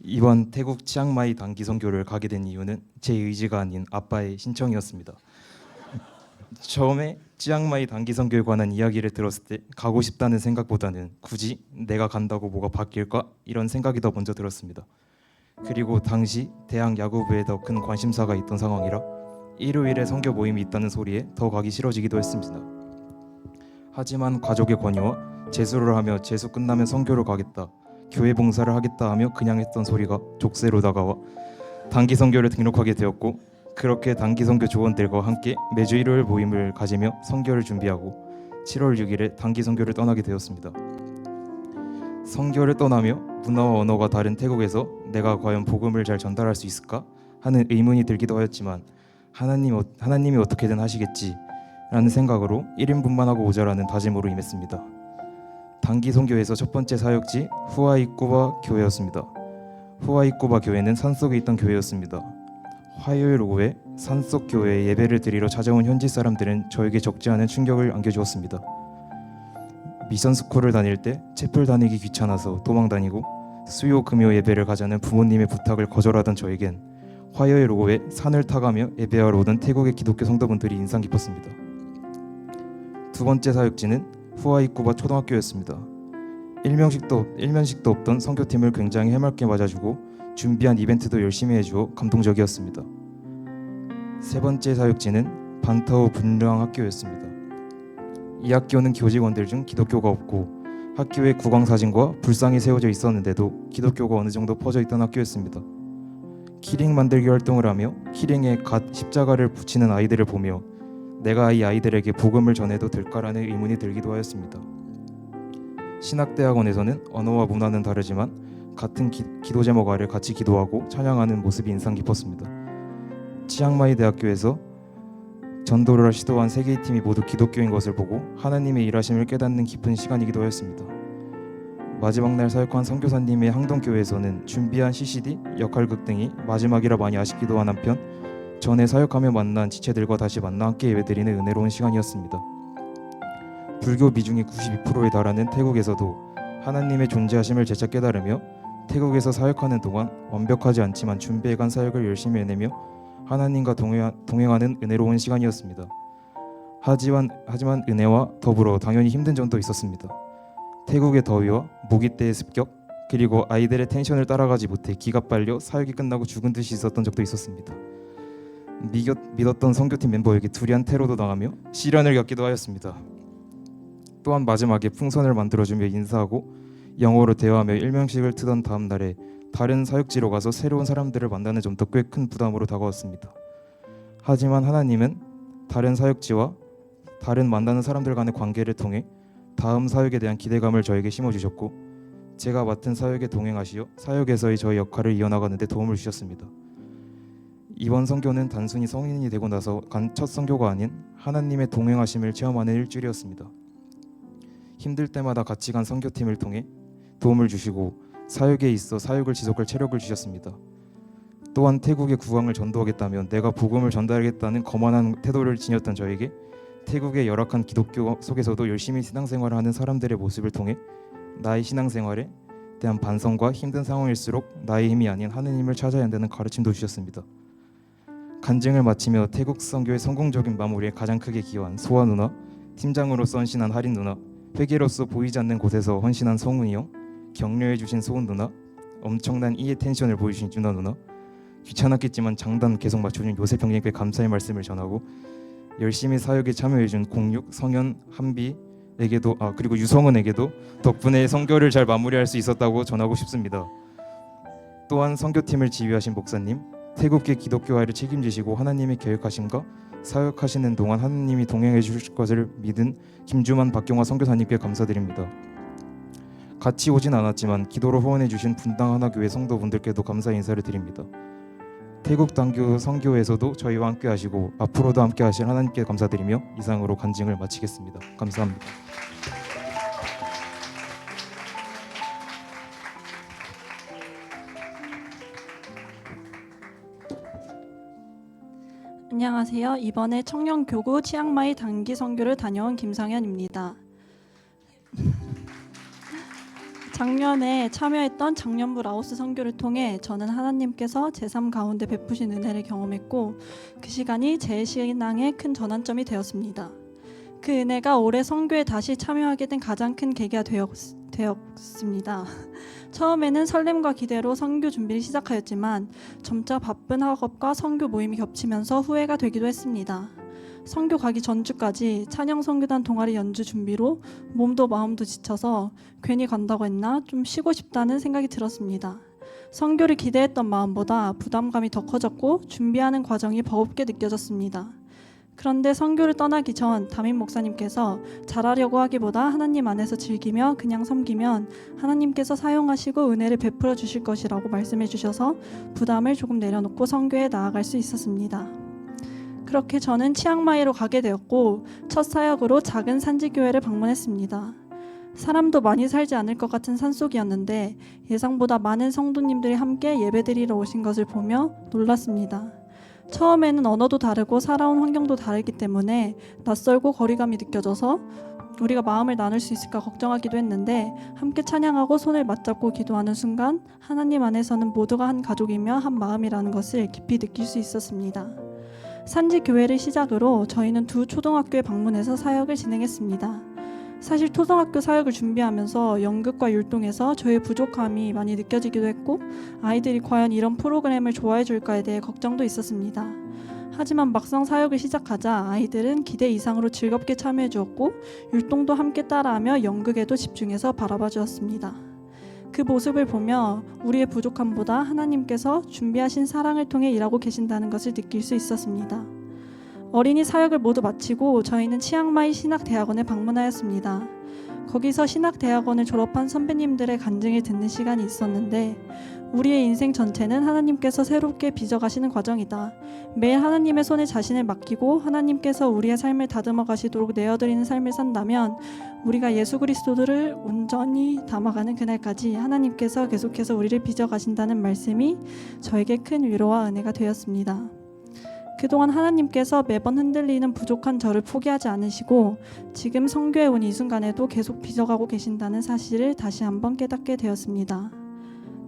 이번 태국 치앙마이 단기 선교를 가게 된 이유는 제 의지가 아닌 아빠의 신청이었습니다. 처음에 치앙마이 단기 선교에 관한 이야기를 들었을 때 가고 싶다는 생각보다는 굳이 내가 간다고 뭐가 바뀔까 이런 생각이 더 먼저 들었습니다. 그리고 당시 대학 야구부에 더 큰 관심사가 있던 상황이라 일요일에 선교 모임이 있다는 소리에 더 가기 싫어지기도 했습니다. 하지만 가족의 권유와 재수를 하며 재수 끝나면 선교로 가겠다, 교회 봉사를 하겠다 하며 그냥 했던 소리가 족쇄로 다가와 단기 선교를 등록하게 되었고, 그렇게 단기 선교 조원들과 함께 매주 일요일 모임을 가지며 선교를 준비하고 7월 6일에 단기 선교를 떠나게 되었습니다. 선교를 떠나며 문화와 언어가 다른 태국에서 내가 과연 복음을 잘 전달할 수 있을까 하는 의문이 들기도 하였지만 하나님이 어떻게든 하시겠지 라는 생각으로 1인분만 하고 오자라는 다짐으로 임했습니다. 단기 선교에서 첫 번째 사역지 후아이꾸바 교회였습니다. 후아이꾸바 교회는 산속에 있던 교회였습니다. 화요일 오후에 산속 교회에 예배를 드리러 찾아온 현지 사람들은 저에게 적지 않은 충격을 안겨주었습니다. 미션 스쿨을 다닐 때 채플 다니기 귀찮아서 도망 다니고 수요 금요 예배를 가자는 부모님의 부탁을 거절하던 저에겐 화요일 오후에 산을 타가며 예배하러 오던 태국의 기독교 성도분들이 인상 깊었습니다. 두 번째 사역지는 후아이꾸바 초등학교였습니다. 일면식도 없던 선교팀을 굉장히 해맑게 맞아주고 준비한 이벤트도 열심히 해주어 감동적이었습니다. 세 번째 사역지는 반타오 분량학교였습니다. 이 학교는 교직원들 중 기독교가 없고 학교에 국왕사진과 불상이 세워져 있었는데도 기독교가 어느 정도 퍼져 있던 학교였습니다. 키링 만들기 활동을 하며 키링에 갓 십자가를 붙이는 아이들을 보며 내가 이 아이들에게 복음을 전해도 될까라는 의문이 들기도 하였습니다. 신학대학원에서는 언어와 문화는 다르지만 같은 기도 제목 아래 같이 기도하고 찬양하는 모습이 인상 깊었습니다. 치앙마이 대학교에서 전도를 시도한 세 개의 팀이 모두 기독교인 것을 보고 하나님의 일하심을 깨닫는 깊은 시간이기도 하였습니다. 마지막 날 사역한 선교사님의 항동교회에서는 준비한 CCD, 역할극 등이 마지막이라 많이 아쉽기도 한 한편 전에 사역하며 만난 지체들과 다시 만나 함께 예배드리는 은혜로운 시간이었습니다. 불교 비중이 92%에 달하는 태국에서도 하나님의 존재하심을 재차 깨달으며 태국에서 사역하는 동안 완벽하지 않지만 준비해간 사역을 열심히 해내며 하나님과 동행하는 은혜로운 시간이었습니다. 하지만 은혜와 더불어 당연히 힘든 점도 있었습니다. 태국의 더위와 모기 때의 습격, 그리고 아이들의 텐션을 따라가지 못해 기가 빨려 사역이 끝나고 죽은 듯이 있었던 적도 있었습니다. 믿었던 선교팀 멤버에게 두리안 테러도 당하며 시련을 겪기도 하였습니다. 또한 마지막에 풍선을 만들어주며 인사하고 영어로 대화하며 일명식을 트던 다음 날에 다른 사역지로 가서 새로운 사람들을 만나는 점도 꽤 큰 부담으로 다가왔습니다. 하지만 하나님은 다른 사역지와 다른 만나는 사람들 간의 관계를 통해 다음 사역에 대한 기대감을 저에게 심어주셨고 제가 맡은 사역에 동행하시어 사역에서의 저의 역할을 이어나가는 데 도움을 주셨습니다. 이번 선교는 단순히 성인이 되고 나서 간 첫 선교가 아닌 하나님의 동행하심을 체험하는 일주일이었습니다. 힘들 때마다 같이 간 선교팀을 통해 도움을 주시고 사역에 있어 사역을 지속할 체력을 주셨습니다. 또한 태국의 국왕을 전도하겠다면 내가 복음을 전달하겠다는 거만한 태도를 지녔던 저에게 태국의 열악한 기독교 속에서도 열심히 신앙생활을 하는 사람들의 모습을 통해 나의 신앙생활에 대한 반성과 힘든 상황일수록 나의 힘이 아닌 하느님을 찾아야 한다는 가르침도 주셨습니다. 간증을 마치며 태국 선교의 성공적인 마무리에 가장 크게 기여한 소아 누나, 팀장으로서 헌신한 하린 누나, 회계로서 보이지 않는 곳에서 헌신한 성훈이 형, 격려해주신 소은 누나, 엄청난 이해 텐션을 보여주신 유나 누나, 귀찮았겠지만 장단 계속 맞춰준 요셉 형님께 감사의 말씀을 전하고 열심히 사역에 참여해준 공육, 성현, 한비에게도 그리고 유성은에게도 덕분에 선교를 잘 마무리할 수 있었다고 전하고 싶습니다. 또한 선교팀을 지휘하신 목사님, 태국계 기독교화를 책임지시고 하나님의 계획하심과 사역하시는 동안 하나님이 동행해 주실 것을 믿은 김주만 박경화 선교사님께 감사드립니다. 같이 오진 않았지만 기도로 후원해 주신 분당 하나교회 성도분들께도 감사 인사를 드립니다. 태국 단교 선교에서도 저희와 함께 하시고 앞으로도 함께 하실 하나님께 감사드리며 이상으로 간증을 마치겠습니다. 감사합니다. 안녕하세요. 이번에 청년교구 치앙마이 단기 선교를 다녀온 김상현입니다. 작년에 참여했던 작년부 라오스 선교를 통해 저는 하나님께서 제 삶 가운데 베푸신 은혜를 경험했고 그 시간이 제 신앙의 큰 전환점이 되었습니다. 그 은혜가 올해 선교에 다시 참여하게 된 가장 큰 계기가 되었습니다. 처음에는 설렘과 기대로 선교 준비를 시작하였지만 점차 바쁜 학업과 선교 모임이 겹치면서 후회가 되기도 했습니다. 선교 가기 전주까지 찬양 선교단 동아리 연주 준비로 몸도 마음도 지쳐서 괜히 간다고 했나 좀 쉬고 싶다는 생각이 들었습니다. 선교를 기대했던 마음보다 부담감이 더 커졌고 준비하는 과정이 버겁게 느껴졌습니다. 그런데 선교를 떠나기 전 담임 목사님께서 잘하려고 하기보다 하나님 안에서 즐기며 그냥 섬기면 하나님께서 사용하시고 은혜를 베풀어 주실 것이라고 말씀해 주셔서 부담을 조금 내려놓고 선교에 나아갈 수 있었습니다. 그렇게 저는 치앙마이로 가게 되었고 첫 사역으로 작은 산지교회를 방문했습니다. 사람도 많이 살지 않을 것 같은 산속이었는데 예상보다 많은 성도님들이 함께 예배드리러 오신 것을 보며 놀랐습니다. 처음에는 언어도 다르고 살아온 환경도 다르기 때문에 낯설고 거리감이 느껴져서 우리가 마음을 나눌 수 있을까 걱정하기도 했는데 함께 찬양하고 손을 맞잡고 기도하는 순간 하나님 안에서는 모두가 한 가족이며 한 마음이라는 것을 깊이 느낄 수 있었습니다. 산지 교회를 시작으로 저희는 두 초등학교에 방문해서 사역을 진행했습니다. 사실 초등학교 사역을 준비하면서 연극과 율동에서 저의 부족함이 많이 느껴지기도 했고 아이들이 과연 이런 프로그램을 좋아해 줄까에 대해 걱정도 있었습니다. 하지만 막상 사역을 시작하자 아이들은 기대 이상으로 즐겁게 참여해 주었고 율동도 함께 따라하며 연극에도 집중해서 바라봐 주었습니다. 그 모습을 보며 우리의 부족함보다 하나님께서 준비하신 사랑을 통해 일하고 계신다는 것을 느낄 수 있었습니다. 어린이 사역을 모두 마치고 저희는 치앙마이 신학대학원에 방문하였습니다. 거기서 신학대학원을 졸업한 선배님들의 간증을 듣는 시간이 있었는데 우리의 인생 전체는 하나님께서 새롭게 빚어가시는 과정이다. 매일 하나님의 손에 자신을 맡기고 하나님께서 우리의 삶을 다듬어 가시도록 내어드리는 삶을 산다면 우리가 예수 그리스도를 온전히 담아가는 그날까지 하나님께서 계속해서 우리를 빚어가신다는 말씀이 저에게 큰 위로와 은혜가 되었습니다. 그동안 하나님께서 매번 흔들리는 부족한 저를 포기하지 않으시고 지금 선교에 온 이 순간에도 계속 빚어가고 계신다는 사실을 다시 한번 깨닫게 되었습니다.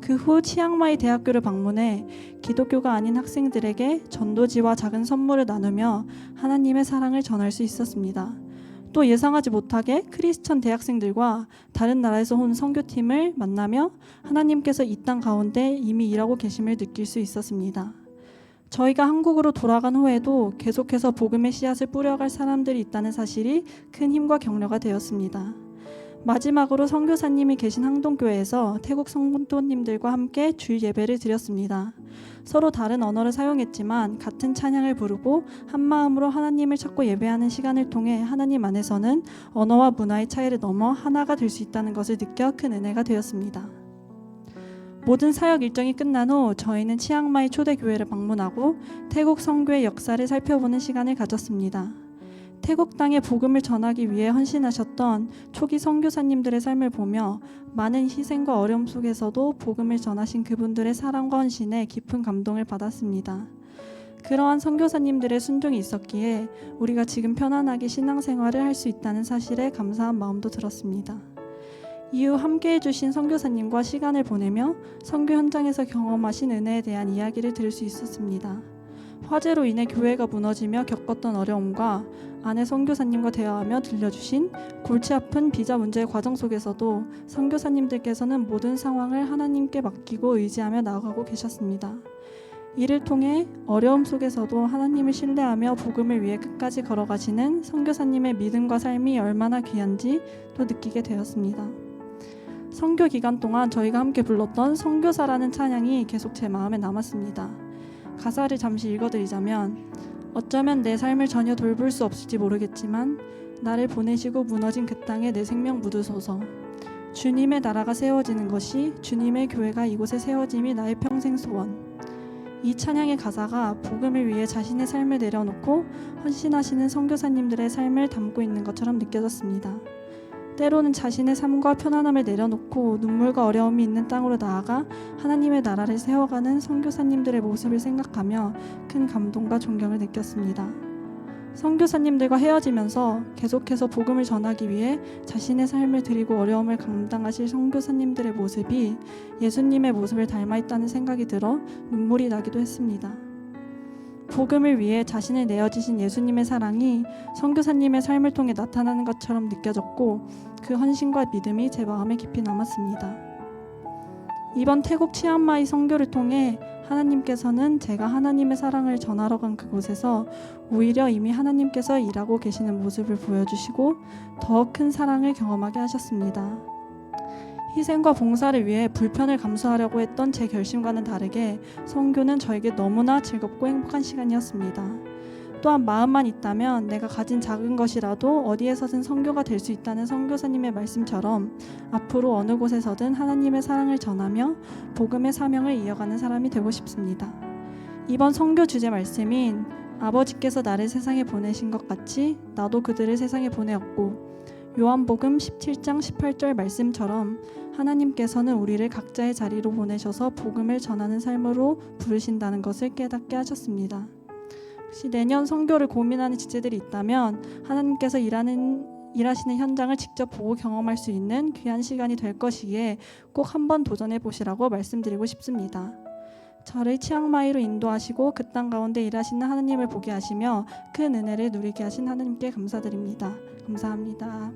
그 후 치앙마이 대학교를 방문해 기독교가 아닌 학생들에게 전도지와 작은 선물을 나누며 하나님의 사랑을 전할 수 있었습니다. 또 예상하지 못하게 크리스천 대학생들과 다른 나라에서 온 선교팀을 만나며 하나님께서 이 땅 가운데 이미 일하고 계심을 느낄 수 있었습니다. 저희가 한국으로 돌아간 후에도 계속해서 복음의 씨앗을 뿌려갈 사람들이 있다는 사실이 큰 힘과 격려가 되었습니다. 마지막으로 선교사님이 계신 항동교회에서 태국 성도님들과 함께 주일 예배를 드렸습니다. 서로 다른 언어를 사용했지만 같은 찬양을 부르고 한 마음으로 하나님을 찾고 예배하는 시간을 통해 하나님 안에서는 언어와 문화의 차이를 넘어 하나가 될 수 있다는 것을 느껴 큰 은혜가 되었습니다. 모든 사역 일정이 끝난 후 저희는 치앙마이 초대교회를 방문하고 태국 선교의 역사를 살펴보는 시간을 가졌습니다. 태국 땅에 복음을 전하기 위해 헌신하셨던 초기 선교사님들의 삶을 보며 많은 희생과 어려움 속에서도 복음을 전하신 그분들의 사랑과 헌신에 깊은 감동을 받았습니다. 그러한 선교사님들의 순종이 있었기에 우리가 지금 편안하게 신앙생활을 할 수 있다는 사실에 감사한 마음도 들었습니다. 이후 함께해 주신 선교사님과 시간을 보내며 선교 현장에서 경험하신 은혜에 대한 이야기를 들을 수 있었습니다. 화재로 인해 교회가 무너지며 겪었던 어려움과 아내 선교사님과 대화하며 들려주신 골치 아픈 비자 문제의 과정 속에서도 선교사님들께서는 모든 상황을 하나님께 맡기고 의지하며 나아가고 계셨습니다. 이를 통해 어려움 속에서도 하나님을 신뢰하며 복음을 위해 끝까지 걸어가시는 선교사님의 믿음과 삶이 얼마나 귀한지 또 느끼게 되었습니다. 선교 기간 동안 저희가 함께 불렀던 선교사라는 찬양이 계속 제 마음에 남았습니다. 가사를 잠시 읽어드리자면 어쩌면 내 삶을 전혀 돌볼 수 없을지 모르겠지만 나를 보내시고 무너진 그 땅에 내 생명 묻으소서. 주님의 나라가 세워지는 것이 주님의 교회가 이곳에 세워짐이 나의 평생 소원. 이 찬양의 가사가 복음을 위해 자신의 삶을 내려놓고 헌신하시는 선교사님들의 삶을 담고 있는 것처럼 느껴졌습니다. 때로는 자신의 삶과 편안함을 내려놓고 눈물과 어려움이 있는 땅으로 나아가 하나님의 나라를 세워가는 선교사님들의 모습을 생각하며 큰 감동과 존경을 느꼈습니다. 선교사님들과 헤어지면서 계속해서 복음을 전하기 위해 자신의 삶을 드리고 어려움을 감당하실 선교사님들의 모습이 예수님의 모습을 닮아 있다는 생각이 들어 눈물이 나기도 했습니다. 복음을 위해 자신을 내어주신 예수님의 사랑이 선교사님의 삶을 통해 나타나는 것처럼 느껴졌고 그 헌신과 믿음이 제 마음에 깊이 남았습니다. 이번 태국 치앙마이 선교를 통해 하나님께서는 제가 하나님의 사랑을 전하러 간 그곳에서 오히려 이미 하나님께서 일하고 계시는 모습을 보여주시고 더 큰 사랑을 경험하게 하셨습니다. 희생과 봉사를 위해 불편을 감수하려고 했던 제 결심과는 다르게 선교는 저에게 너무나 즐겁고 행복한 시간이었습니다. 또한 마음만 있다면 내가 가진 작은 것이라도 어디에서든 선교가 될 수 있다는 선교사님의 말씀처럼 앞으로 어느 곳에서든 하나님의 사랑을 전하며 복음의 사명을 이어가는 사람이 되고 싶습니다. 이번 선교 주제 말씀인 아버지께서 나를 세상에 보내신 것 같이 나도 그들을 세상에 보내었고 요한복음 17장 18절 말씀처럼 하나님께서는 우리를 각자의 자리로 보내셔서 복음을 전하는 삶으로 부르신다는 것을 깨닫게 하셨습니다. 혹시 내년 선교를 고민하는 지체들이 있다면 하나님께서 일하시는 현장을 직접 보고 경험할 수 있는 귀한 시간이 될 것이기에 꼭 한번 도전해 보시라고 말씀드리고 싶습니다. 저를 치앙마이로 인도하시고 그 땅 가운데 일하시는 하나님을 보게 하시며 큰 은혜를 누리게 하신 하나님께 감사드립니다. 감사합니다.